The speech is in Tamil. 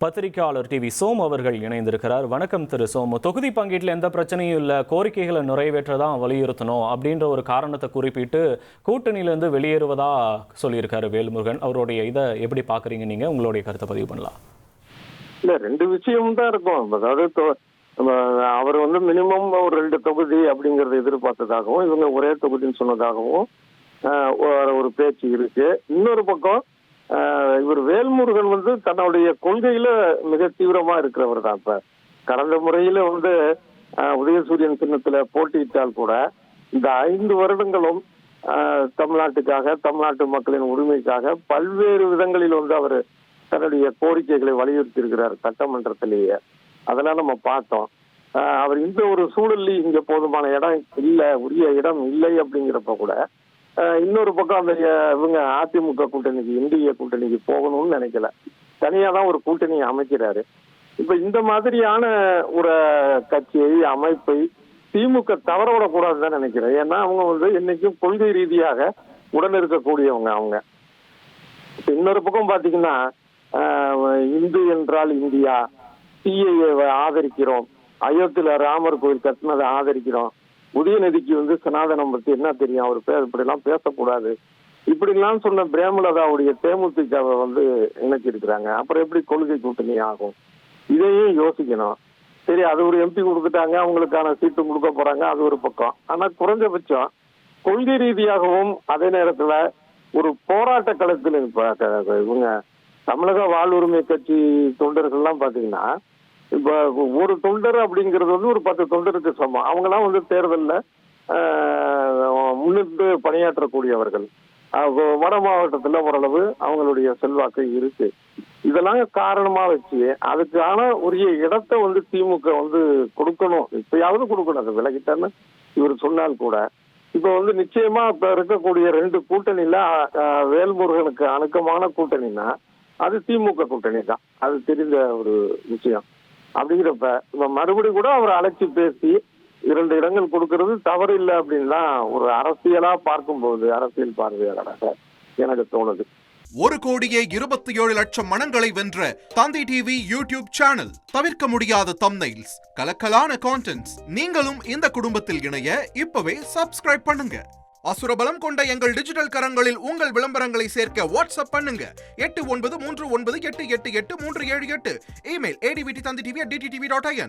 பத்திரிகையாளர் டிவி சோம் அவர்கள் இணைந்திருக்கிறார். வணக்கம் திரு சோம். தொகுதி பங்கீட்டில் எந்த பிரச்சனையும் இல்லை, கோரிக்கைகளை நிறைவேற்றதான் வலியுறுத்தணும் அப்படின்ற ஒரு காரணத்தை குறிப்பிட்டு கூட்டணியிலிருந்து வெளியேறுவதா சொல்லியிருக்காரு வேல்முருகன். அவருடைய இதை எப்படி பாக்குறீங்க நீங்க? உங்களுடைய கருத்தை பதிவு பண்ணலாம். இல்ல, ரெண்டு விஷயம் தான் இருக்கும். அதாவது அவர் மினிமம் ஒரு 2 தொகுதி அப்படிங்கறத எதிர்பார்த்ததாகவும் இவங்க ஒரே தொகுதின்னு சொன்னதாகவும் ஒரு பேச்சு இருக்கு. இன்னொரு பக்கம் இவர் வேல்முருகன் தன்னுடைய கொள்கையில மிக தீவிரமா இருக்கிறவர் தான். இப்ப கடந்த முறையில உதயசூரியன் சின்னத்துல போட்டியிட்டால் கூட இந்த 5 வருடங்களும் தமிழ்நாட்டுக்காக, தமிழ்நாட்டு மக்களின் உரிமைக்காக பல்வேறு விதங்களில் அவர் தன்னுடைய கோரிக்கைகளை வலியுறுத்தி இருக்கிறார் சட்டமன்றத்திலேயே. அதெல்லாம் நம்ம பார்த்தோம். அவர் இந்த ஒரு சூழலில் இங்க போதுமான இடம் இல்லை, உரிய இடம் இல்லை அப்படிங்கிறப்ப கூட இன்னொரு பக்கம் இவங்க அதிமுக கூட்டணிக்கு, என்டிஏ கூட்டணிக்கு போகணும்னு நினைக்கல, தனியா தான் ஒரு கூட்டணியை அமைக்கிறாரு. இப்ப இந்த மாதிரியான ஒரு கட்சியை, அமைப்பை திமுக தவற விடக்கூடாதுன்னு நினைக்கிறேன். ஏன்னா அவங்க என்னைக்கும் கொள்கை ரீதியாக உடன் இருக்கக்கூடியவங்க. அவங்க இன்னொரு பக்கம் பாத்தீங்கன்னா இந்து என்றால் இந்தியா, சிஏஏவை ஆதரிக்கிறோம், அயோத்தியில ராமர் கோயில் கட்டினதை ஆதரிக்கிறோம், உதயநிதிக்கு சனாதனம் பத்தி என்ன தெரியும், அவர் இப்படி எல்லாம் பேசக்கூடாது, இப்படி எல்லாம் சொன்ன பிரேமலதாவுடைய தேமுதிகவை இணைச்சிருக்கிறாங்க. அப்புறம் எப்படி கொள்கை கூட்டணி ஆகும்? இதையும் யோசிக்கணும். சரி, அது ஒரு எம்பி கொடுத்துட்டாங்க, அவங்களுக்கான சீட்டு கொடுக்க போறாங்க, அது ஒரு பக்கம். ஆனா குறைஞ்சபட்சம் கொள்கை ரீதியாகவும் அதே நேரத்துல ஒரு போராட்ட களத்தில் இவங்க தமிழக வாழ்வுரிமை கட்சி தொண்டர்கள்லாம் பாத்தீங்கன்னா, இப்ப ஒரு தொண்டர் அப்படிங்கிறது ஒரு 10 தொண்டருக்கு சமம். அவங்கெல்லாம் தேர்தலில் முன்னின்று பணியாற்றக்கூடியவர்கள். வட மாவட்டத்துல ஓரளவு அவங்களுடைய செல்வாக்கு இருக்கு. இதெல்லாம் காரணமா வச்சு அதுக்கான உரிய இடத்தை திமுக கொடுக்கணும், இப்பயாவது கொடுக்கணும். அது விலகிட்டான்னு இவர் சொன்னால் கூட இப்ப நிச்சயமா இப்ப இருக்கக்கூடிய 2 கூட்டணியில வேல்முருகனுக்கு அணுக்கமான கூட்டணினா அது திமுக கூட்டணி தான். அது தெரிந்த ஒரு விஷயம். அப்படிங்கிறப்ப இப்ப மறுபடி கூட அவர் அழைச்சி பேசி 2 இடங்கள் கொடுக்கறது தவறு இல்லை அப்படின்னு ஒரு அரசியலா பார்க்கும்போது, அரசியல் பார்வையாளராக எனக்கு தோணுது. 1,27,00,000 மனங்களை வென்ற தந்தி டிவி யூடியூப் சேனல். தவிர்க்க முடியாத தம்ப்நெயில்ஸ், கலக்கலான கான்டென்ட்ஸ். நீங்களும் இந்த குடும்பத்தில் இணைய இப்பவே சப்ஸ்கிரைப் பண்ணுங்க. அசுரபலம் கொண்ட எங்கள் டிஜிட்டல் கரங்களில் உங்கள் விளம்பரங்களை சேர்க்க வாட்ஸ்அப் பண்ணுங்க. 8939888378. Email advttv@dttv.in.